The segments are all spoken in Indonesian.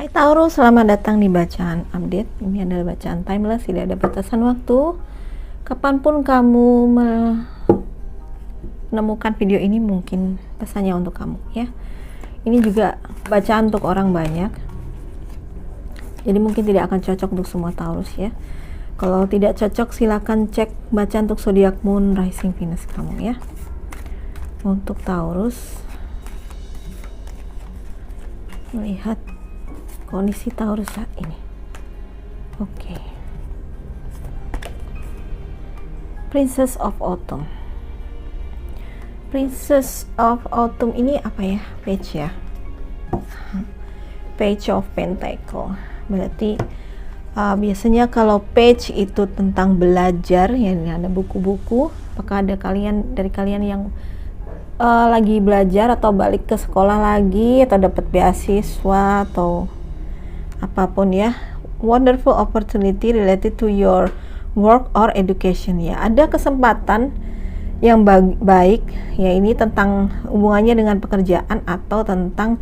Hai Taurus, selamat datang di bacaan update. Ini adalah bacaan timeless, tidak ada batasan waktu. Kapanpun kamu menemukan video ini, mungkin pesannya untuk kamu ya. Ini juga bacaan untuk orang banyak, jadi mungkin tidak akan cocok untuk semua Taurus ya. Kalau tidak cocok, silakan cek bacaan untuk zodiak moon, rising, Venus kamu ya. Untuk Taurus, melihat kondisi Taurus saat ini. Oke. Princess of Autumn. Princess of Autumn ini apa ya? Page ya. Page of Pentacle. Berarti biasanya kalau page itu tentang belajar, ya ini ada buku-buku. Apakah ada dari kalian yang lagi belajar atau balik ke sekolah lagi atau dapat beasiswa atau apapun ya, wonderful opportunity related to your work or education ya. Ada kesempatan yang baik ya, ini tentang hubungannya dengan pekerjaan atau tentang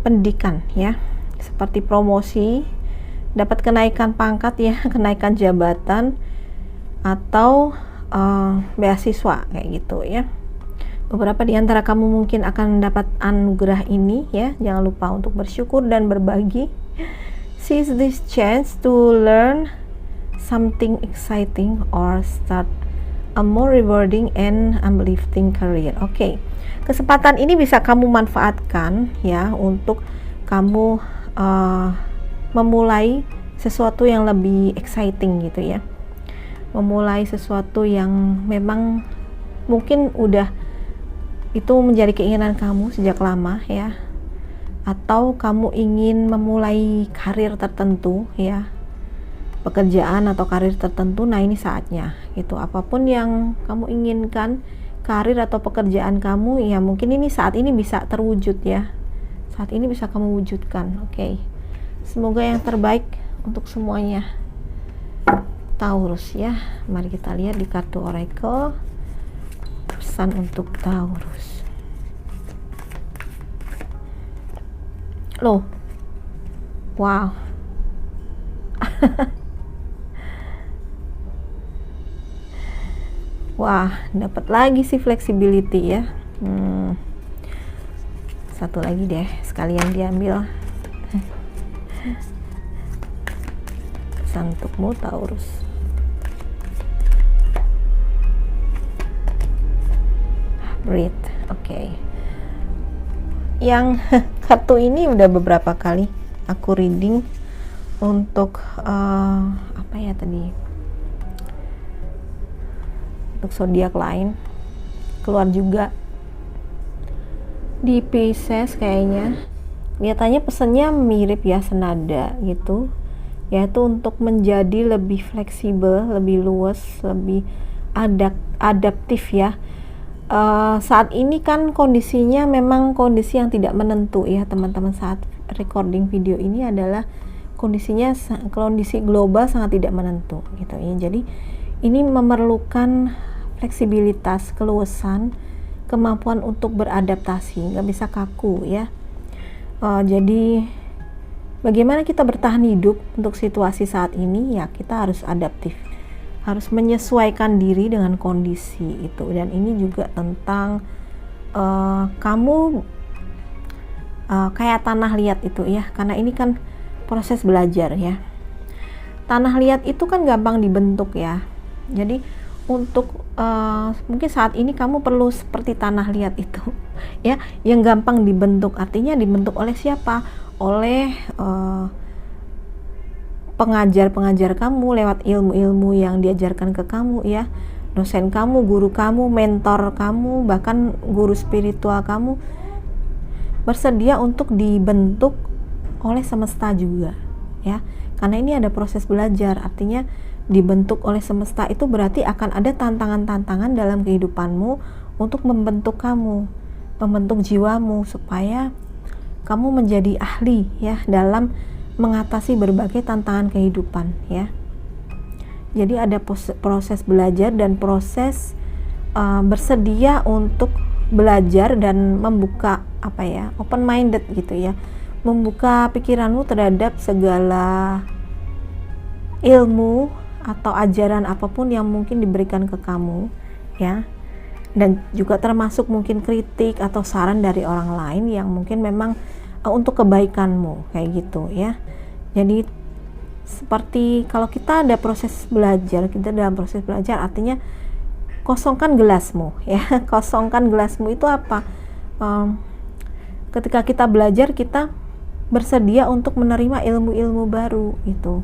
pendidikan ya, seperti promosi, dapat kenaikan pangkat ya, kenaikan jabatan atau beasiswa kayak gitu ya. Beberapa di antara kamu mungkin akan mendapat anugerah ini ya. Jangan lupa untuk bersyukur dan berbagi. Seize this chance to learn something exciting or start a more rewarding and uplifting career. Oke. Kesempatan ini bisa kamu manfaatkan ya untuk kamu memulai sesuatu yang lebih exciting gitu ya. Memulai sesuatu yang memang mungkin itu menjadi keinginan kamu sejak lama ya, atau kamu ingin memulai karir tertentu ya, pekerjaan atau karir tertentu. Nah ini saatnya gitu. Apapun yang kamu inginkan, karir atau pekerjaan kamu ya, mungkin ini saat ini bisa terwujud ya, saat ini bisa kamu wujudkan. Oke. Semoga yang terbaik untuk semuanya Taurus ya. Mari kita lihat di kartu oracle pesan untuk Taurus. Loh, wow. Wah, dapat lagi sih flexibility ya. Satu lagi deh, sekalian diambil. Pesan untukmu Taurus. Breathe. Oke. Yang kartu ini udah beberapa kali aku reading untuk apa ya tadi, untuk zodiak lain, keluar juga di Pisces kayaknya. Lihatannya pesannya mirip ya, senada gitu, yaitu untuk menjadi lebih fleksibel, lebih luas, lebih adaptif ya. Saat ini kan kondisinya memang kondisi yang tidak menentu ya teman-teman. Saat recording video ini adalah kondisi global sangat tidak menentu gitu ya. Jadi ini memerlukan fleksibilitas, keluasan, kemampuan untuk beradaptasi, nggak bisa kaku ya. Jadi bagaimana kita bertahan hidup untuk situasi saat ini ya, kita harus adaptif, harus menyesuaikan diri dengan kondisi itu. Dan ini juga tentang kamu kayak tanah liat itu ya, karena ini kan proses belajar ya. Tanah liat itu kan gampang dibentuk ya. Jadi untuk mungkin saat ini kamu perlu seperti tanah liat itu ya, yang gampang dibentuk. Artinya dibentuk oleh siapa? Oleh pengajar-pengajar kamu lewat ilmu-ilmu yang diajarkan ke kamu ya, dosen kamu, guru kamu, mentor kamu, bahkan guru spiritual kamu bersedia untuk dibentuk oleh semesta juga ya. Karena ini ada proses belajar, artinya dibentuk oleh semesta itu berarti akan ada tantangan-tantangan dalam kehidupanmu untuk membentuk kamu, membentuk jiwamu supaya kamu menjadi ahli ya dalam mengatasi berbagai tantangan kehidupan ya. Jadi ada proses belajar dan proses bersedia untuk belajar dan membuka open minded gitu ya, membuka pikiranmu terhadap segala ilmu atau ajaran apapun yang mungkin diberikan ke kamu, ya. Dan juga termasuk mungkin kritik atau saran dari orang lain yang mungkin memang untuk kebaikanmu, kayak gitu ya. Jadi seperti kalau kita ada proses belajar, kita dalam proses belajar artinya kosongkan gelasmu ya. Kosongkan gelasmu itu apa? Ketika kita belajar, kita bersedia untuk menerima ilmu-ilmu baru itu,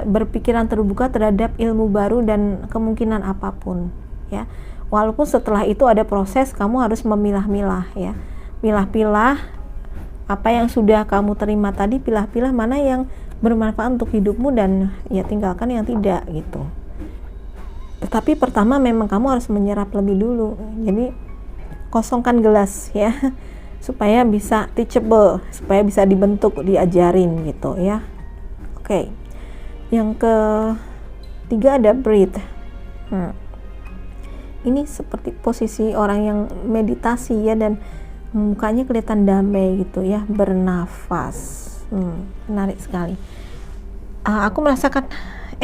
berpikiran terbuka terhadap ilmu baru dan kemungkinan apapun ya. Walaupun setelah itu ada proses, kamu harus memilah-milah ya, pilah-pilah apa yang sudah kamu terima tadi, pilah-pilah mana yang bermanfaat untuk hidupmu dan ya tinggalkan yang tidak gitu. Tetapi pertama memang kamu harus menyerap lebih dulu. Jadi kosongkan gelas ya, supaya bisa teachable, supaya bisa dibentuk, diajarin gitu ya. Oke. Yang ketiga ada breathe. Ini seperti posisi orang yang meditasi ya, dan mukanya kelihatan damai gitu ya, bernafas. Menarik sekali. Aku merasakan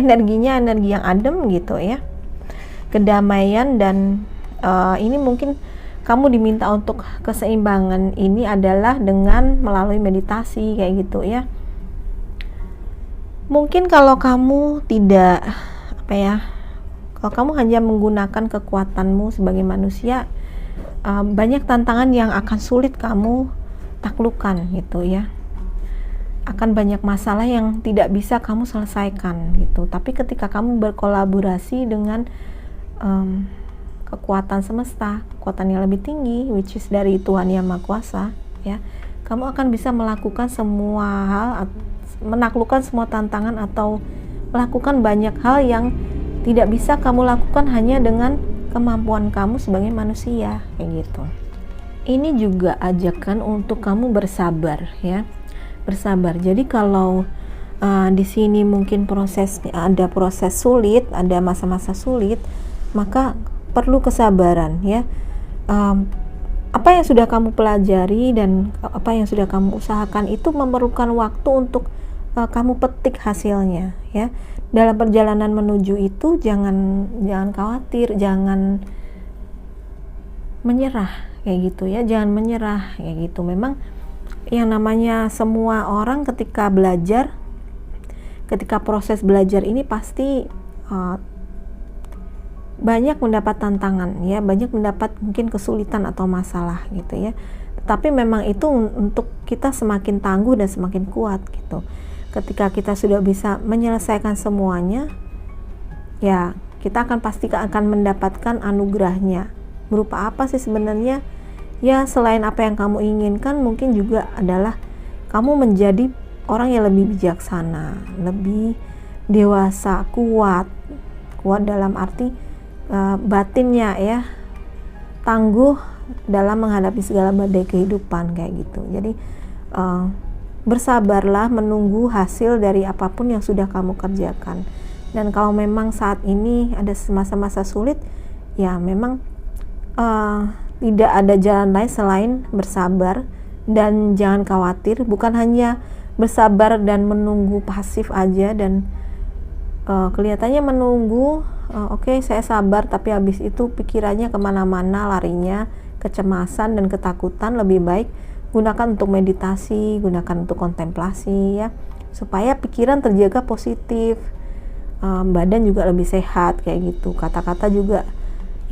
energinya, energi yang adem gitu ya, kedamaian, dan ini mungkin kamu diminta untuk keseimbangan ini adalah dengan melalui meditasi kayak gitu ya. Mungkin kalau kamu tidak kalau kamu hanya menggunakan kekuatanmu sebagai manusia, banyak tantangan yang akan sulit kamu taklukkan gitu ya. Akan banyak masalah yang tidak bisa kamu selesaikan gitu. Tapi ketika kamu berkolaborasi dengan kekuatan semesta, kekuatan yang lebih tinggi, which is dari Tuhan Yang Maha Kuasa ya, kamu akan bisa melakukan semua hal, menaklukkan semua tantangan, atau melakukan banyak hal yang tidak bisa kamu lakukan hanya dengan kemampuan kamu sebagai manusia kayak gitu. Ini juga ajakan untuk kamu bersabar ya, bersabar. Jadi kalau di sini mungkin ada proses sulit, ada masa-masa sulit, maka perlu kesabaran ya. Apa yang sudah kamu pelajari dan apa yang sudah kamu usahakan itu memerlukan waktu untuk kamu petik hasilnya ya. Dalam perjalanan menuju itu jangan khawatir, jangan menyerah kayak gitu ya, jangan menyerah kayak gitu. Memang yang namanya semua orang ketika belajar, ketika proses belajar ini pasti banyak mendapat tantangan ya, banyak mendapat mungkin kesulitan atau masalah gitu ya. Tapi memang itu untuk kita semakin tangguh dan semakin kuat gitu. Ketika kita sudah bisa menyelesaikan semuanya, ya kita pasti akan mendapatkan anugerahnya. Berupa apa sih sebenarnya? Ya selain apa yang kamu inginkan, mungkin juga adalah kamu menjadi orang yang lebih bijaksana, lebih dewasa, kuat dalam arti batinnya ya, tangguh dalam menghadapi segala badai kehidupan kayak gitu. Jadi bersabarlah menunggu hasil dari apapun yang sudah kamu kerjakan. Dan kalau memang saat ini ada masa-masa sulit, ya memang tidak ada jalan lain selain bersabar, dan jangan khawatir. Bukan hanya bersabar dan menunggu pasif aja, dan kelihatannya menunggu, oke, saya sabar, tapi habis itu pikirannya kemana-mana larinya, kecemasan dan ketakutan. Lebih baik gunakan untuk meditasi, gunakan untuk kontemplasi ya, supaya pikiran terjaga positif, badan juga lebih sehat kayak gitu, kata-kata juga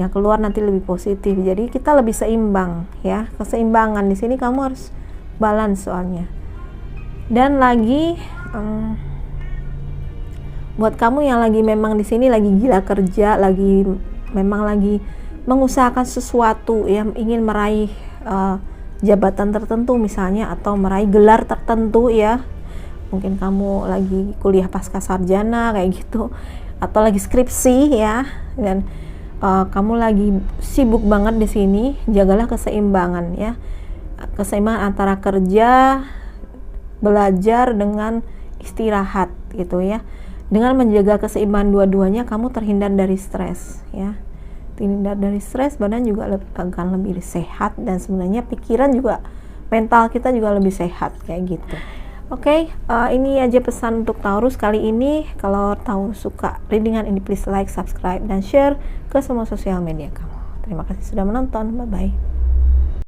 yang keluar nanti lebih positif. Jadi kita lebih seimbang ya, keseimbangan di sini kamu harus balance soalnya. Dan lagi buat kamu yang lagi memang di sini lagi gila kerja, lagi mengusahakan sesuatu yang ingin meraih jabatan tertentu misalnya, atau meraih gelar tertentu ya, mungkin kamu lagi kuliah pasca sarjana kayak gitu, atau lagi skripsi ya, dan kamu lagi sibuk banget di sini. Jagalah keseimbangan ya, keseimbangan antara kerja, belajar dengan istirahat gitu ya. Dengan menjaga keseimbangan dua-duanya, kamu terhindar dari stres ya. Terhindar dari stres, badan juga akan lebih sehat, dan sebenarnya pikiran juga mental kita juga lebih sehat kayak gitu. Oke, ini aja pesan untuk Taurus kali ini. Kalau Taurus suka readingan ini, please like, subscribe, dan share ke semua sosial media kamu. Terima kasih sudah menonton. Bye bye.